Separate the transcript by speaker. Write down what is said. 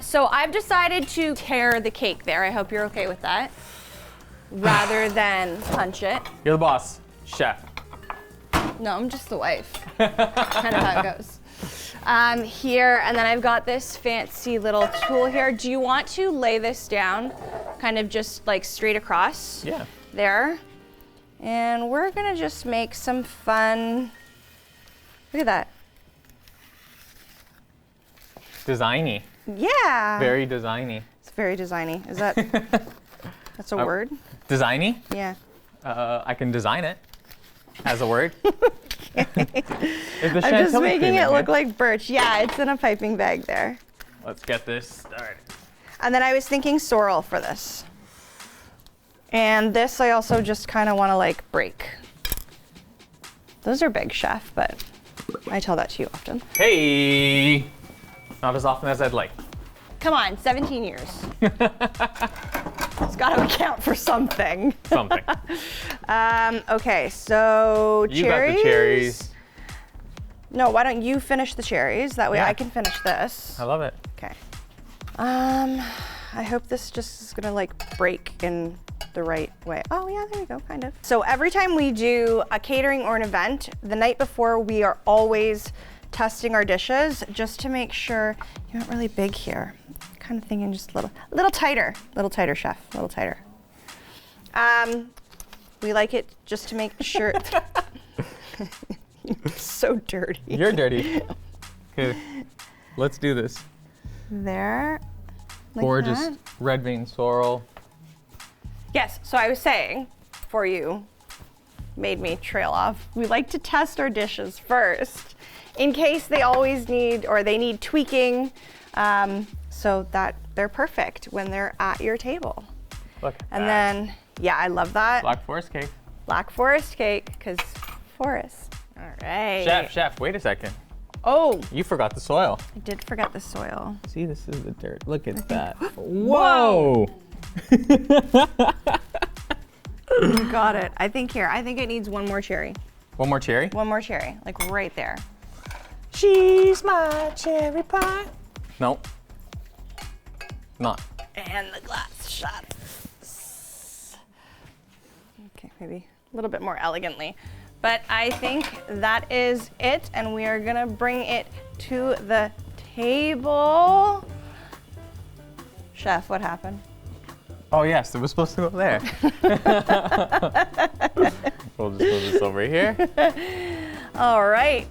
Speaker 1: So I've decided to tear the cake there. I hope you're okay with that. Rather than punch it.
Speaker 2: You're the boss, chef.
Speaker 1: No, I'm just the wife. Kind of how it goes. Here, and then I've got this fancy little tool here. Do you want to lay this down, kind of just like straight across?
Speaker 2: Yeah.
Speaker 1: There. And we're gonna just make some fun. Look at that.
Speaker 2: Designy.
Speaker 1: Yeah.
Speaker 2: Very designy.
Speaker 1: It's very designy. Is that, that's a word?
Speaker 2: Designy?
Speaker 1: Yeah.
Speaker 2: I can design it as a word.
Speaker 1: I'm just making it look like birch. Yeah, it's in a piping bag there.
Speaker 2: Let's get this started.
Speaker 1: And then I was thinking sorrel for this. And this I also just kind of want to like break. Those are big, chef, but I tell that to you often.
Speaker 2: Hey! Not as often as I'd like.
Speaker 1: Come on, 17 years. It's got to account for something.
Speaker 2: Something.
Speaker 1: Okay, so
Speaker 2: You
Speaker 1: cherries.
Speaker 2: got the cherries.
Speaker 1: No, why don't you finish the cherries? That way
Speaker 2: Yeah.
Speaker 1: I can finish this.
Speaker 2: I love it.
Speaker 1: Okay. I hope this just is gonna like break in the right way. Oh yeah, there we go, kind of. So every time we do a catering or an event, the night before we are always testing our dishes just to make sure you're not really big here. Kind of thinking just a little tighter, chef, a little tighter. We like it just to make sure. So dirty.
Speaker 2: You're dirty. Okay, let's do this.
Speaker 1: There. Like
Speaker 2: Gorgeous
Speaker 1: that.
Speaker 2: red vein sorrel.
Speaker 1: Yes, so I was saying, before you made me trail off, we like to test our dishes first in case they always need, or they need tweaking, so that they're perfect when they're at your table.
Speaker 2: Look at
Speaker 1: And
Speaker 2: that.
Speaker 1: then, yeah, I love that.
Speaker 2: Black forest cake.
Speaker 1: Black forest cake, because forest. All right.
Speaker 2: Chef, wait a second.
Speaker 1: Oh,
Speaker 2: You forgot the soil.
Speaker 1: I did forget the soil.
Speaker 2: See, this is the dirt. Look at that. Whoa!
Speaker 1: You got it. I think it needs one more cherry.
Speaker 2: One more cherry?
Speaker 1: One more cherry, like right there.
Speaker 2: She's my cherry pie. Nope. Not.
Speaker 1: And the glass shot. Okay, maybe a little bit more elegantly. But I think that is it, and we are gonna bring it to the table. Chef, what happened?
Speaker 2: Oh yes, it was supposed to go there. We'll just move this over here.
Speaker 1: All right.